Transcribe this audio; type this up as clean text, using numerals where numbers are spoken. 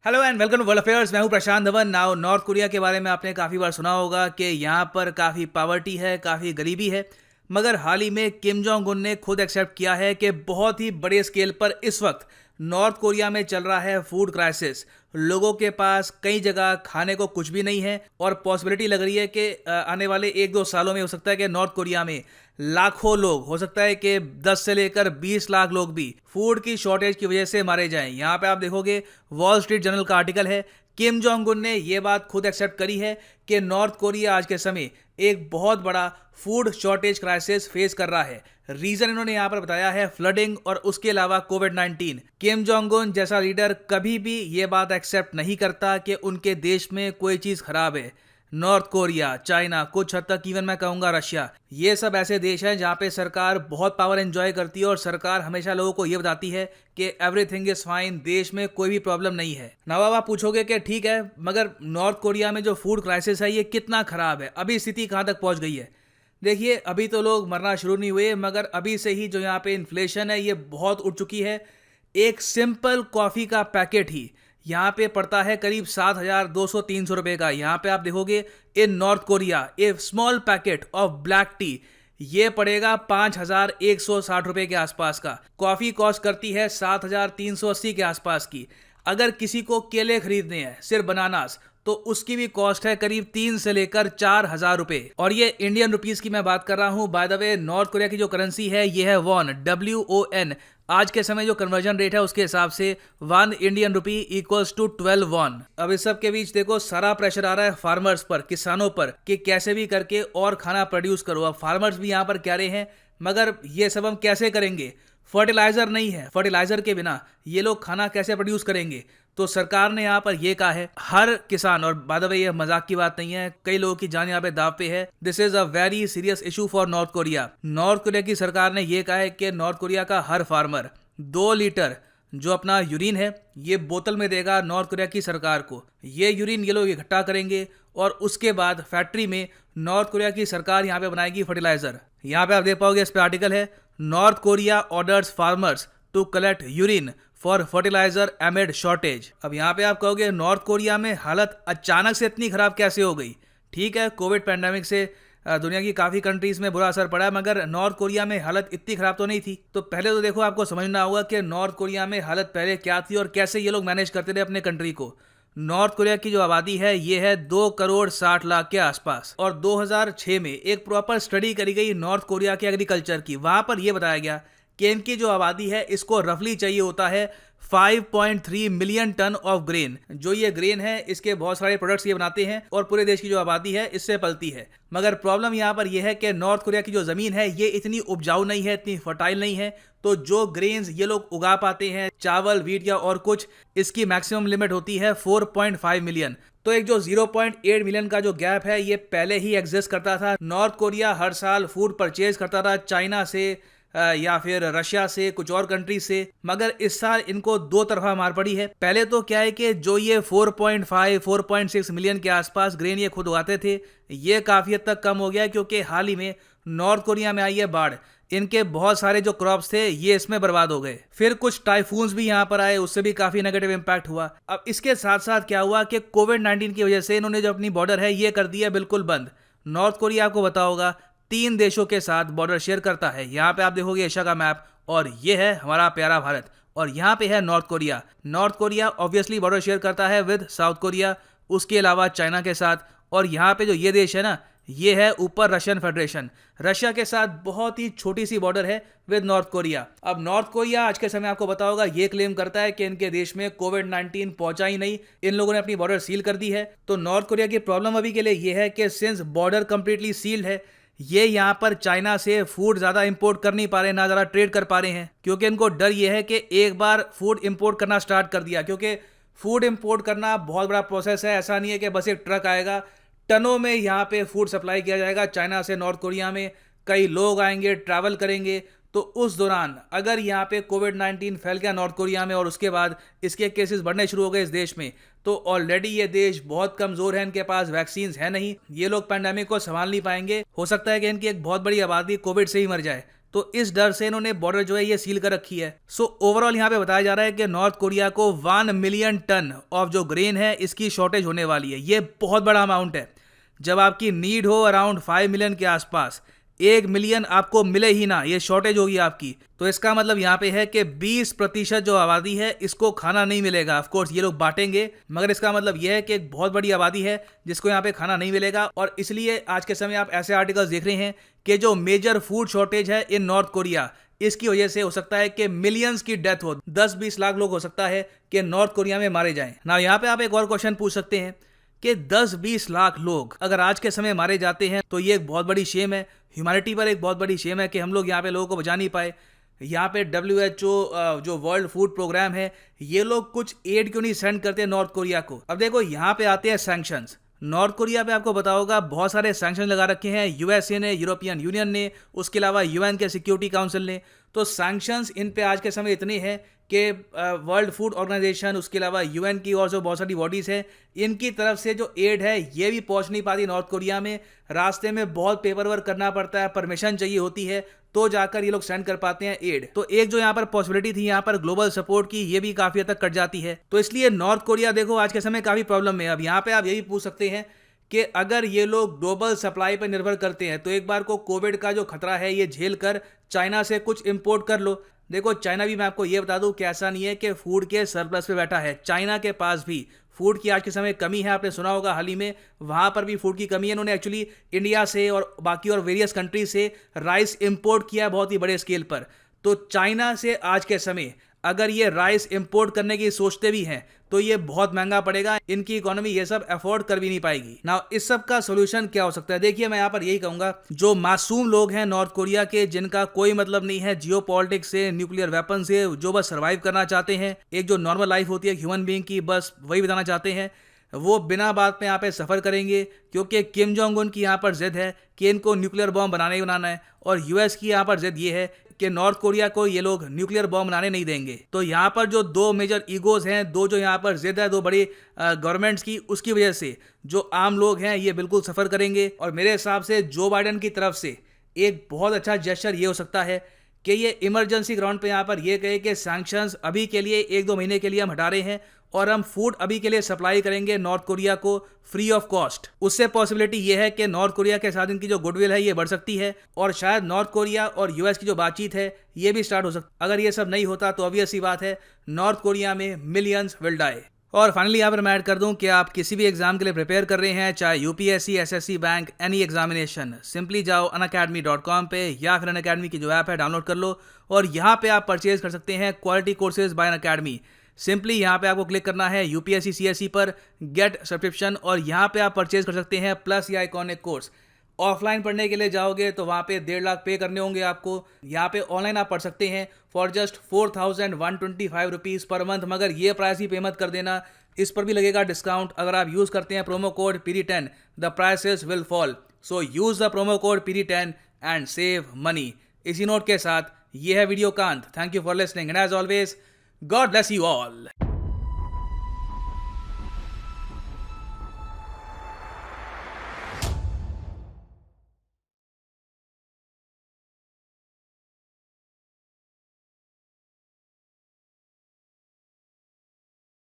Hello and welcome to world affairs. मैं हूं Prashant Dhawan. Now North Korea के बारे में आपने काफ़ी बार सुना होगा कि यहाँ पर काफ़ी पावर्टी है, काफ़ी गरीबी है। मगर हाल ही में किम जोंग उन ने खुद एक्सेप्ट किया है कि बहुत ही बड़े स्केल पर इस वक्त नॉर्थ कोरिया में चल रहा है फूड क्राइसिस। लोगों के पास कई जगह खाने को कुछ भी नहीं है और पॉसिबिलिटी लग रही है कि आने वाले एक दो सालों में हो सकता है कि नॉर्थ कोरिया में लाखों लोग, हो सकता है कि 10 से लेकर 20 लाख लोग भी फूड की शॉर्टेज की वजह से मारे जाएं। यहाँ पे आप देखोगे वॉल स्ट्रीट जर्नल का आर्टिकल है। किम जोंग उन ने यह बात खुद एक्सेप्ट करी है कि नॉर्थ कोरिया आज के समय एक बहुत बड़ा फूड शॉर्टेज क्राइसिस फेस कर रहा है। रीजन इन्होंने यहां पर बताया है फ्लडिंग और उसके अलावा कोविड-19। किम जोंग उन जैसा लीडर कभी भी यह बात एक्सेप्ट नहीं करता कि उनके देश में कोई चीज खराब है। नॉर्थ कोरिया, चाइना, कुछ हद तक इवन मैं कहूंगा रशिया, ये सब ऐसे देश हैं जहां पे सरकार बहुत पावर एंजॉय करती है और सरकार हमेशा लोगों को ये बताती है कि एवरीथिंग इज फाइन, देश में कोई भी प्रॉब्लम नहीं है। नवा आप पूछोगे कि ठीक है, मगर नॉर्थ कोरिया में जो फूड क्राइसिस है ये कितना खराब है, अभी स्थिति कहां तक पहुंच गई है। देखिए, अभी तो लोग मरना शुरू नहीं हुए, मगर अभी से ही जो यहाँ पे इन्फ्लेशन है ये बहुत उठ चुकी है। एक सिंपल कॉफ़ी का पैकेट ही यहाँ पे पड़ता है करीब 7,200-300 रुपए का। यहाँ पे आप देखोगे in North Korea a small packet of black tea ये पड़ेगा 5,160 रुपए के आसपास का। कॉफ़ी कॉस्ट करती है 7,380 के आसपास की। अगर किसी को केले खरीदने हैं, सिर्फ बनानास, तो उसकी भी कॉस्ट है करीब 3 से लेकर 4,000 रुपए। और ये इंडियन रुपीस की मैं बात कर रहा हूं। By the way, north Korea की जो करेंसी है ये है वॉन, WON। आज के समय जो कन्वर्जन रेट है उसके हिसाब से 1 Indian rupee equals to 12 won. अब इस सब के बीच देखो सारा प्रेशर आ रहा है फार्मर्स पर, किसानों पर, कि कैसे भी करके और खाना प्रोड्यूस करो। अब फार्मर्स भी यहाँ पर कह रहे हैं मगर ये सब हम कैसे करेंगे, फर्टिलाइजर नहीं है, फर्टिलाइजर के बिना ये लोग खाना कैसे प्रोड्यूस करेंगे। तो सरकार ने यहाँ पर यह कहा है हर किसान, और बाय द वे ये मजाक की बात नहीं है, कई लोगों की जान यहाँ पे दाव पे है, this is a very serious issue for north Korea. North Korea की सरकार ने यह कहा है कि नॉर्थ कोरिया का हर फार्मर 2 लीटर जो अपना यूरिन है ये बोतल में देगा नॉर्थ कोरिया की सरकार को। ये यूरिन ये लोग इकट्ठा करेंगे और उसके बाद फैक्ट्री में नॉर्थ कोरिया की सरकार यहाँ पे बनाएगी फर्टिलाइजर। यहाँ पे आप देख पाओगे, इस पे आर्टिकल है, North Korea orders farmers to collect urine for fertiliser amid shortage. अब यहाँ पे आप कहोगे नॉर्थ कोरिया में हालत अचानक से इतनी खराब कैसे हो गई। ठीक है, कोविड पैंडेमिक से दुनिया की काफ़ी कंट्रीज में बुरा असर पड़ा है, मगर नॉर्थ कोरिया में हालत इतनी खराब तो नहीं थी। तो पहले तो देखो, आपको समझना होगा कि नॉर्थ कोरिया में हालत पहले क्या थी और कैसे ये लोग मैनेज करते थे अपने कंट्री को। नॉर्थ कोरिया की जो आबादी है ये है 2,60,00,000 के आसपास। और 2006 में एक प्रॉपर स्टडी करी गई नॉर्थ कोरिया के एग्रीकल्चर की। वहां पर यह बताया गया कि इनकी जो आबादी है इसको रफली चाहिए होता है 5.3 मिलियन टन ऑफ ग्रेन। जो ये ग्रेन है इसके बहुत सारे प्रोडक्ट्स ये बनाते हैं और पूरे देश की जो आबादी है इससे पलती है। मगर प्रॉब्लम यहाँ पर यह है कि नॉर्थ कोरिया की जो ज़मीन है ये इतनी उपजाऊ नहीं है, इतनी फर्टाइल नहीं है। तो जो ग्रेन्स ये लोग उगा पाते हैं, चावल, व्हीट या और कुछ, इसकी मैक्सिमम लिमिट होती है 4.5 मिलियन। तो एक जो 0.8 मिलियन का जो गैप है ये पहले ही एग्जिस्ट करता था। नॉर्थ कोरिया हर साल फूड परचेज करता था चाइना से या फिर रशिया से, कुछ और कंट्री से, मगर इस साल इनको दो तरफा मार पड़ी है। पहले तो क्या है कि जो ये 4.6 मिलियन के आसपास ग्रेन ये खुद उगाते थे ये काफ़ी हद तक कम हो गया, क्योंकि हाल ही में नॉर्थ कोरिया में आई है बाढ़। इनके बहुत सारे जो क्रॉप्स थे ये इसमें बर्बाद हो गए। फिर कुछ टाइफून्स भी यहाँ पर आए, उससे भी काफ़ी नेगेटिव इम्पैक्ट हुआ। अब इसके साथ साथ क्या हुआ कि कोविड-19 की वजह से इन्होंने जो अपनी बॉर्डर है ये कर दिया बिल्कुल बंद। नॉर्थ कोरिया आपको पता होगा 3 देशों के साथ बॉर्डर शेयर करता है। यहाँ पे आप देखोगे एशिया का मैप, और ये है हमारा प्यारा भारत, और यहाँ पे है North Korea. North Korea obviously border share करता है विद साउथ कोरिया, उसके अलावा चाइना के साथ। और यहाँ पे जो ये देश है ना, ये है ऊपर रशियन फेडरेशन। रशिया के साथ बहुत ही छोटी सी बॉर्डर है विद नॉर्थ कोरिया। अब नॉर्थ कोरिया आज के समय आपको पता होगा ये क्लेम करता है कि इनके देश में कोविड-19 पहुंचा ही नहीं, इन लोगों ने अपनी बॉर्डर सील कर दी है। तो नॉर्थ कोरिया की प्रॉब्लम अभी के लिए ये है कि सिंस बॉर्डर कंप्लीटली सील्ड है, ये यहाँ पर चाइना से फूड ज़्यादा इंपोर्ट कर नहीं पा रहे, ना ज़्यादा ट्रेड कर पा रहे हैं, क्योंकि इनको डर ये है कि एक बार फूड इंपोर्ट करना स्टार्ट कर दिया, क्योंकि फूड इंपोर्ट करना बहुत बड़ा प्रोसेस है। ऐसा नहीं है कि बस एक ट्रक आएगा, टनों में यहाँ पे फूड सप्लाई किया जाएगा चाइना से नॉर्थ कोरिया में। कई लोग आएंगे, ट्रैवल करेंगे, तो उस दौरान अगर यहाँ पे कोविड-19 फैल गया नॉर्थ कोरिया में और उसके बाद इसके केसेस बढ़ने शुरू हो गए इस देश में, तो ऑलरेडी ये देश बहुत कमज़ोर है, इनके पास वैक्सीन है नहीं, ये लोग पैंडेमिक को संभाल नहीं पाएंगे। हो सकता है कि इनकी एक बहुत बड़ी आबादी कोविड से ही मर जाए। तो इस डर से इन्होंने बॉर्डर जो है ये सील कर रखी है। सो ओवरऑल यहाँ पे बताया जा रहा है कि नॉर्थ कोरिया को 1 मिलियन टन ऑफ जो ग्रेन है इसकी शॉर्टेज होने वाली है। ये बहुत बड़ा अमाउंट है। जब आपकी नीड हो अराउंड 5 मिलियन के आसपास, 1 मिलियन आपको मिले ही ना, ये शॉर्टेज होगी आपकी, तो इसका मतलब यहाँ पे है कि 20% जो आबादी है इसको खाना नहीं मिलेगा। ऑफ कोर्स ये लोग बांटेंगे, मगर इसका मतलब यह है कि एक बहुत बड़ी आबादी है जिसको यहाँ पे खाना नहीं मिलेगा। और इसलिए आज के समय आप ऐसे आर्टिकल्स देख रहे हैं कि जो मेजर फूड शॉर्टेज है इन नॉर्थ कोरिया, इसकी वजह से हो सकता है कि मिलियंस की डेथ हो, 10-20 लाख लोग हो सकता है कि नॉर्थ कोरिया में मारे जाएं। ना यहाँ पे आप एक और क्वेश्चन पूछ सकते हैं कि 10-20 लाख लोग अगर आज के समय मारे जाते हैं तो ये एक बहुत बड़ी शेम है, ह्यूमैनिटी पर एक बहुत बड़ी शेम है कि हम लोग यहाँ पे लोगों को बचा नहीं पाए। यहाँ पे WHO जो वर्ल्ड फूड प्रोग्राम है, ये लोग कुछ एड क्यों नहीं सेंड करते नॉर्थ कोरिया को। अब देखो यहाँ पे आते हैं सैंक्शंस। नॉर्थ कोरिया पे आपको बताया होगा बहुत सारे सैंक्शन लगा रखे हैं यूएसए ने, यूरोपियन यूनियन ने, उसके अलावा यूएन के सिक्योरिटी काउंसिल ने। तो सैंक्शंस इन पे आज के समय इतने हैं कि वर्ल्ड फूड ऑर्गेनाइजेशन, उसके अलावा यूएन की और जो बहुत सारी बॉडीज़ हैं, इनकी तरफ से जो एड है ये भी पहुंच नहीं पाती नॉर्थ कोरिया में। रास्ते में बहुत पेपर वर्क करना पड़ता है, परमिशन चाहिए होती है, तो जाकर ये लोग सेंड कर पाते हैं एड। तो एक जो यहाँ पर पॉसिबिलिटी थी यहाँ पर ग्लोबल सपोर्ट की, ये भी काफ़ी हद तक कट जाती है। तो इसलिए नॉर्थ कोरिया देखो आज के समय काफ़ी प्रॉब्लम में है। अब यहाँ पे आप यही पूछ सकते हैं कि अगर ये लोग ग्लोबल सप्लाई पर निर्भर करते हैं तो एक बार को कोविड का जो खतरा है ये झेल कर चाइना से कुछ इंपोर्ट कर लो। देखो चाइना भी, मैं आपको ये बता दूं कि ऐसा नहीं है कि फूड के सरप्लस पे बैठा है। चाइना के पास भी फूड की आज के समय कमी है। आपने सुना होगा हाल ही में वहाँ पर भी फूड की कमी है। इन्होंने एक्चुअली इंडिया से और बाकी और वेरियस कंट्री से राइस इंपोर्ट किया है बहुत ही बड़े स्केल पर। तो चाइना से आज के समय अगर ये राइस इंपोर्ट करने की सोचते भी हैं तो ये बहुत महंगा पड़ेगा, इनकी इकोनॉमी ये सब अफोर्ड कर भी नहीं पाएगी ना। इस सब का सोल्यूशन क्या हो सकता है? देखिए मैं यहाँ पर यही कहूंगा, जो मासूम लोग हैं नॉर्थ कोरिया के, जिनका कोई मतलब नहीं है जियोपॉलिटिक्स से, न्यूक्लियर वेपन से, जो बस सर्वाइव करना चाहते हैं, एक जो नॉर्मल लाइफ होती है ह्यूमन बीइंग की, बस वही बताना चाहते हैं, वो बिना बात में यहाँ पे सफ़र करेंगे। क्योंकि किम जोंग उन की यहाँ पर जिद है कि इनको न्यूक्लियर बॉम्ब बनाना ही बनाना है, और यूएस की यहाँ पर जिद ये है कि नॉर्थ कोरिया को ये लोग न्यूक्लियर बॉम्ब बनाने नहीं देंगे। तो यहाँ पर जो दो मेजर ईगोज हैं, दो जो यहाँ पर जिद है दो बड़ी गवर्नमेंट्स की, उसकी वजह से जो आम लोग हैं ये बिल्कुल सफ़र करेंगे। और मेरे हिसाब से जो बाइडन की तरफ से एक बहुत अच्छा जेस्चर ये हो सकता है कि ये इमरजेंसी ग्राउंड पे यहाँ पर ये कहे कि सैंक्शंस अभी के लिए 1-2 महीने के लिए हम हटा रहे हैं और हम फूड अभी के लिए सप्लाई करेंगे नॉर्थ कोरिया को फ्री ऑफ कॉस्ट। उससे पॉसिबिलिटी ये है कि नॉर्थ कोरिया के साथ इनकी जो गुडविल है ये बढ़ सकती है, और शायद नॉर्थ कोरिया और यूएस की जो बातचीत है ये भी स्टार्ट हो सकती। अगर ये सब नहीं होता तो ऑब्वियस सी बात है नॉर्थ कोरिया में मिलियंस विल डाई। और फाइनली यहाँ पर मैं ऐड कर दूं कि आप किसी भी एग्जाम के लिए प्रिपेयर कर रहे हैं, चाहे UPSC, SSC, bank, any examination, simply जाओ unacademy.com पे या फिर अनअकैडमी की जो ऐप है डाउनलोड कर लो, और यहाँ पे आप परचेज कर सकते हैं quality courses bye Unacademy. Simply यहाँ पे आपको क्लिक करना है यूपीएससी सीएससी पर गेट सब्सक्रिप्शन, और यहाँ पे आप परचेज कर सकते हैं प्लस या आइकॉनिक कोर्स। ऑफलाइन पढ़ने के लिए जाओगे तो वहाँ पे 1.5 लाख पे करने होंगे आपको। यहाँ पे ऑनलाइन आप पढ़ सकते हैं for just 4125 rupees per month, मगर ये प्राइस ही पे मत कर देना, इस पर भी लगेगा डिस्काउंट। अगर आप यूज़ करते हैं promo code PD10 the prices will fall. So use the promo code PD10 and save money. इसी नोट के साथ ये है वीडियो का अंत। Thank you for listening and as always God bless you all.